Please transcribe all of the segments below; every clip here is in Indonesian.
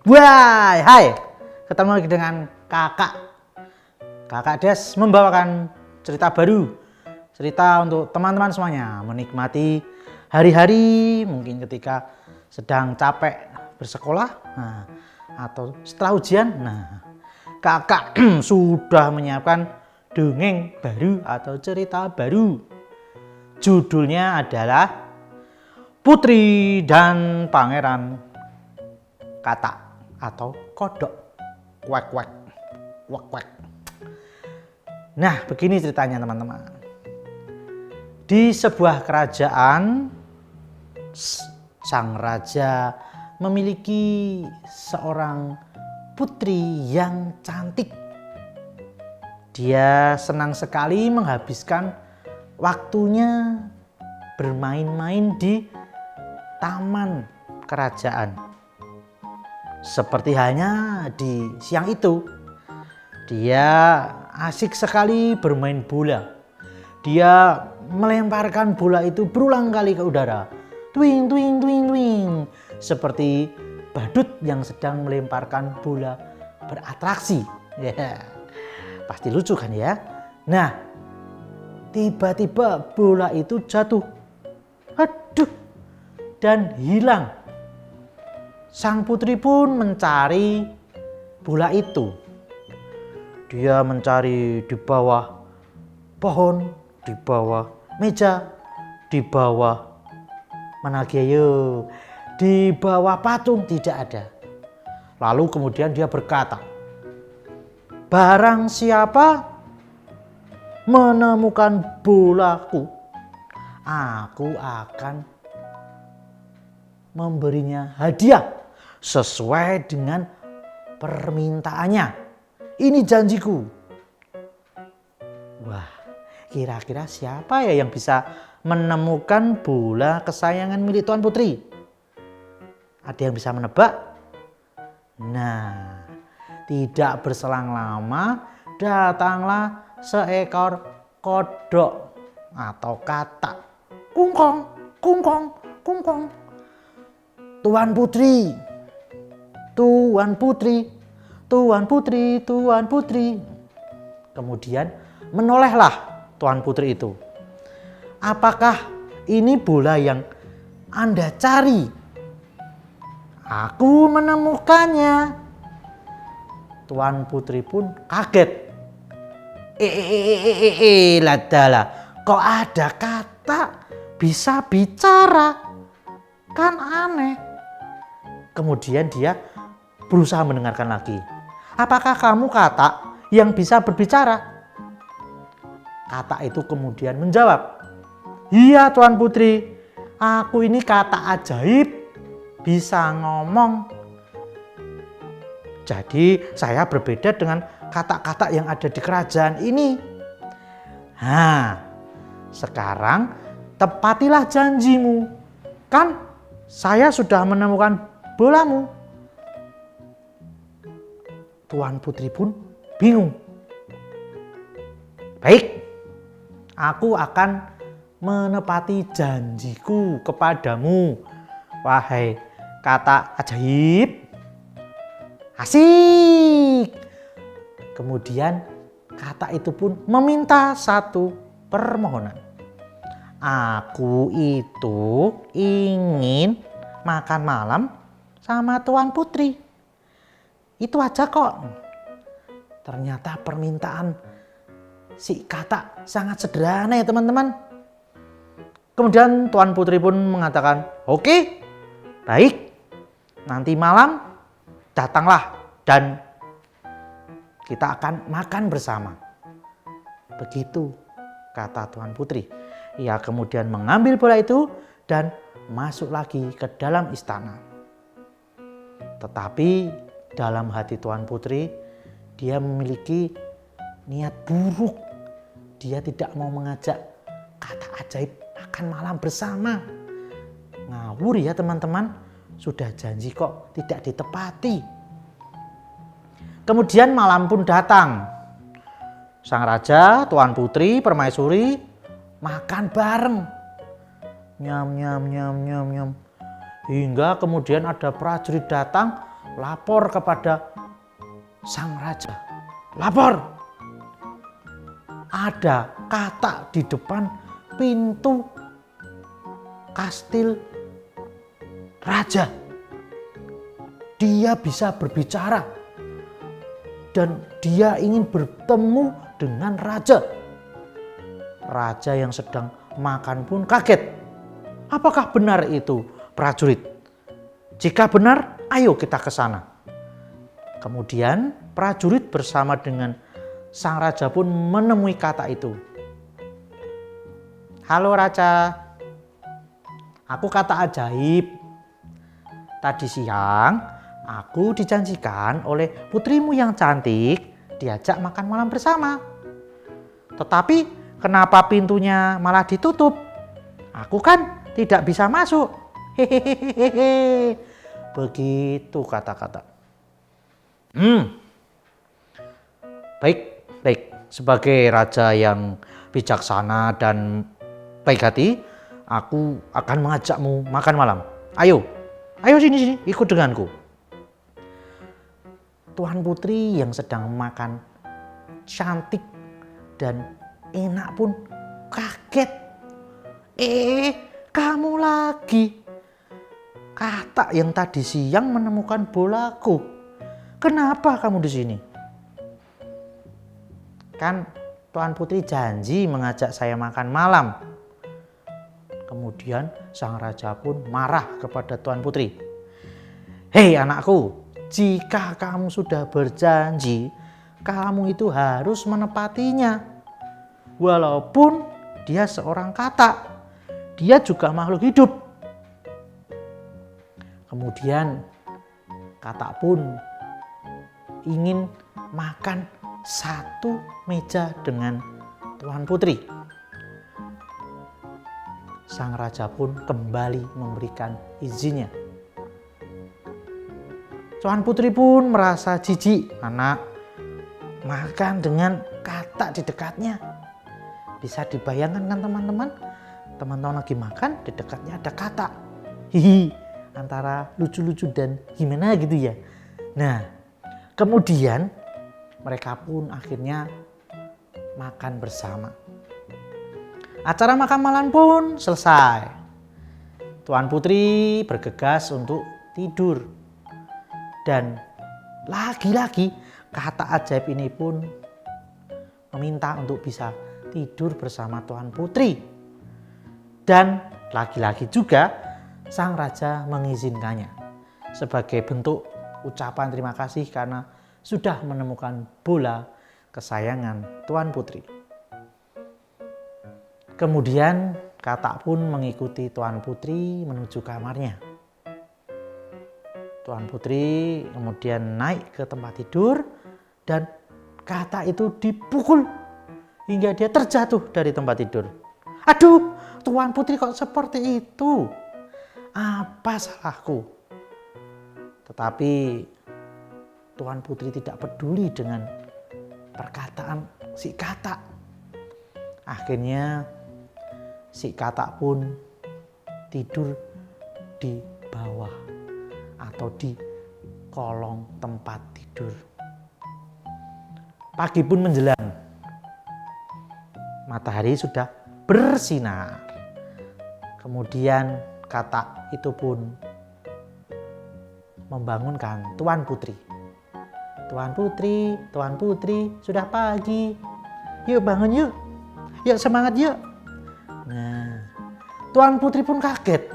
Wah, hai, ketemu lagi dengan Kakak Des membawakan cerita baru. Cerita untuk teman-teman semuanya menikmati hari-hari mungkin ketika sedang capek bersekolah, atau setelah ujian. Kakak sudah menyiapkan dongeng baru atau cerita baru. Judulnya adalah Putri dan Pangeran Katak atau Kodok. Kuek kuek, kuek kuek. Nah, begini ceritanya teman-teman. Di sebuah kerajaan, sang raja memiliki seorang putri yang cantik. Dia senang sekali menghabiskan waktunya bermain-main di taman kerajaan. Seperti halnya di siang itu, dia asik sekali bermain bola. Dia melemparkan bola itu berulang kali ke udara. Twing, twing, twing, twing. Seperti badut yang sedang melemparkan bola beratraksi. Ya, pasti lucu kan ya? Nah, tiba-tiba bola itu jatuh. Aduh, dan hilang. Sang putri pun mencari bola itu. Dia mencari di bawah pohon, di bawah meja, di bawah mana lagi ayo, di bawah patung tidak ada. Lalu kemudian dia berkata, barang siapa menemukan bolaku, aku akan memberinya hadiah sesuai dengan permintaannya. Ini janjiku. Wah, kira-kira siapa ya yang bisa menemukan bola kesayangan milik Tuan Putri? Ada yang bisa menebak? Nah, tidak berselang lama datanglah seekor kodok atau katak. Kungkong, kungkong, kungkong. Tuan Putri, Tuan Putri, Tuan Putri, Tuan Putri. Kemudian menolehlah Tuan Putri itu. Apakah ini bola yang Anda cari? Aku menemukannya. Tuan Putri pun kaget. Ladalah, kok ada kata bisa bicara? Kan aneh. Kemudian dia berusaha mendengarkan lagi. Apakah kamu katak yang bisa berbicara? Katak itu kemudian menjawab, iya Tuan Putri, aku ini katak ajaib, bisa ngomong. Jadi saya berbeda dengan katak-katak yang ada di kerajaan ini. Sekarang tepatilah janjimu. Kan saya sudah menemukan bolamu. Tuan Putri pun bingung. Baik, aku akan menepati janjiku kepadamu, wahai katak ajaib. Asik. Kemudian katak itu pun meminta satu permohonan. Aku itu ingin makan malam sama Tuan Putri. Itu aja kok. Ternyata permintaan si katak sangat sederhana ya teman-teman. Kemudian Tuan Putri pun mengatakan, oke, baik, nanti malam datanglah dan kita akan makan bersama. Begitu kata Tuan Putri. Ia kemudian mengambil bola itu dan masuk lagi ke dalam istana. Tetapi dalam hati Tuan Putri, dia memiliki niat buruk. Dia tidak mau mengajak katak ajaib makan malam bersama. Ngawur ya teman-teman, sudah janji kok tidak ditepati. Kemudian malam pun datang. Sang raja, Tuan Putri, permaisuri makan bareng. Nyam nyam nyam nyam nyam. Hingga kemudian ada prajurit datang lapor kepada sang raja. Lapor! Ada Katak di depan pintu kastil raja. Dia bisa berbicara dan dia ingin bertemu dengan raja. Raja yang sedang makan pun kaget. Apakah benar itu, prajurit? Jika benar, ayo kita ke sana. Kemudian prajurit bersama dengan sang raja pun menemui Katak itu. Halo raja, aku Katak ajaib. Tadi siang aku dijanjikan oleh putrimu yang cantik diajak makan malam bersama. Tetapi kenapa pintunya malah ditutup? Aku kan tidak bisa masuk. Hehehe. Begitu kata-kata. Baik. Sebagai raja yang bijaksana dan baik hati, aku akan mengajakmu makan malam. Ayo sini, ikut denganku. Tuan putri yang sedang makan cantik dan enak pun kaget. Kamu lagi? Katak yang tadi siang menemukan bolaku. Kenapa kamu di sini? Kan Tuan Putri janji mengajak saya makan malam. Kemudian sang raja pun marah kepada Tuan Putri. Hei anakku, jika kamu sudah berjanji, kamu itu harus menepatinya. Walaupun dia seorang katak, dia juga makhluk hidup. Kemudian Katak pun ingin makan satu meja dengan Tuan Putri. Sang raja pun kembali memberikan izinnya. Tuan Putri pun merasa jijik karena makan dengan Katak di dekatnya. Bisa dibayangkan kan teman-teman? Teman-teman lagi makan, di dekatnya ada Katak. Antara lucu-lucu dan gimana gitu ya. Nah, kemudian mereka pun akhirnya makan bersama. Acara makan malam pun selesai. Tuan Putri bergegas untuk tidur. Dan lagi-lagi Katak ajaib ini pun meminta untuk bisa tidur bersama Tuan Putri. Dan lagi-lagi juga sang raja mengizinkannya sebagai bentuk ucapan terima kasih karena sudah menemukan bola kesayangan Tuan Putri. Kemudian Katak pun mengikuti Tuan Putri menuju kamarnya. Tuan Putri kemudian naik ke tempat tidur dan Katak itu dipukul hingga dia terjatuh dari tempat tidur. Aduh, Tuan Putri kok seperti itu? Apa salahku? Tetapi Tuan Putri tidak peduli dengan perkataan si Katak. Akhirnya si Katak pun tidur di bawah atau di kolong tempat tidur. Pagi pun menjelang. Matahari sudah bersinar. Kemudian Katak itu pun membangunkan Tuan Putri. Tuan Putri, sudah pagi. Yuk bangun yuk. Yuk semangat yuk. Nah, Tuan Putri pun kaget.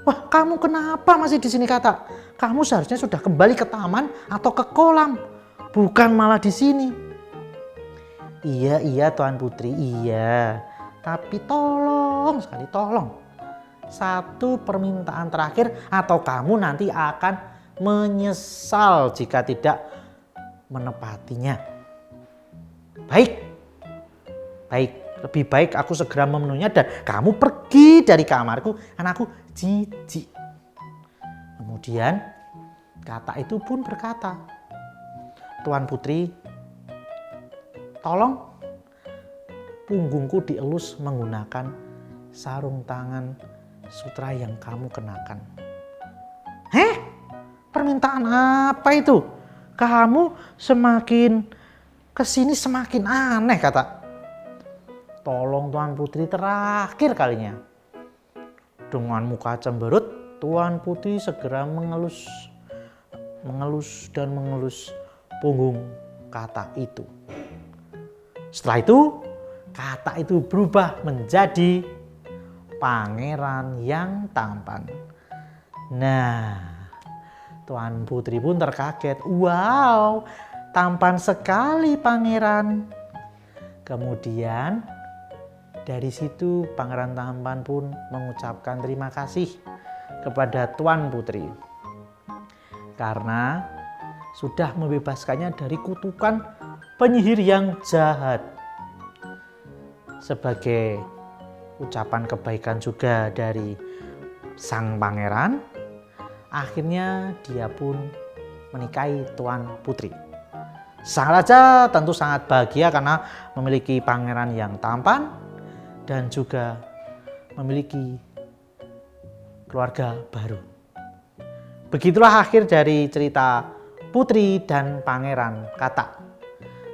Wah, kamu kenapa masih di sini Katak? Kamu seharusnya sudah kembali ke taman atau ke kolam, bukan malah di sini. Iya Tuan Putri, iya. Tapi tolong sekali, tolong. Satu permintaan terakhir atau kamu nanti akan menyesal jika tidak menepatinya. Baik. Lebih baik aku segera memenuhinya dan kamu pergi dari kamarku karena aku jijik. Kemudian Katak itu pun berkata, Tuan Putri, tolong punggungku dielus menggunakan sarung tangan sutra yang kamu kenakan. permintaan apa itu? Kamu semakin kesini semakin aneh, kata. Tolong Tuan Putri, terakhir kalinya. Dengan muka cemberut, Tuan Putri segera mengelus dan mengelus punggung Kata itu. Setelah itu, Kata itu berubah menjadi pangeran yang tampan. Nah, Tuan Putri pun terkaget. Wow, tampan sekali pangeran. Kemudian dari situ pangeran tampan pun mengucapkan terima kasih kepada Tuan Putri karena sudah membebaskannya dari kutukan penyihir yang jahat. Sebagai ucapan kebaikan juga dari sang pangeran, akhirnya dia pun menikahi Tuan Putri. Sang raja tentu sangat bahagia karena memiliki pangeran yang tampan dan juga memiliki keluarga baru. Begitulah akhir dari cerita Putri dan Pangeran Kata.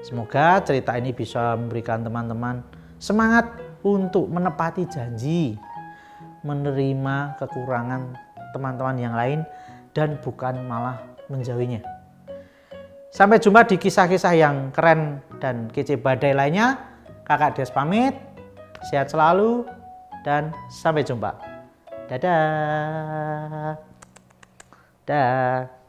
Semoga cerita ini bisa memberikan teman-teman semangat untuk menepati janji, menerima kekurangan teman-teman yang lain, dan bukan malah menjauhinya. Sampai jumpa di kisah-kisah yang keren dan kece badai lainnya. Kakak Des pamit, sehat selalu, dan sampai jumpa. Dadah. Dah.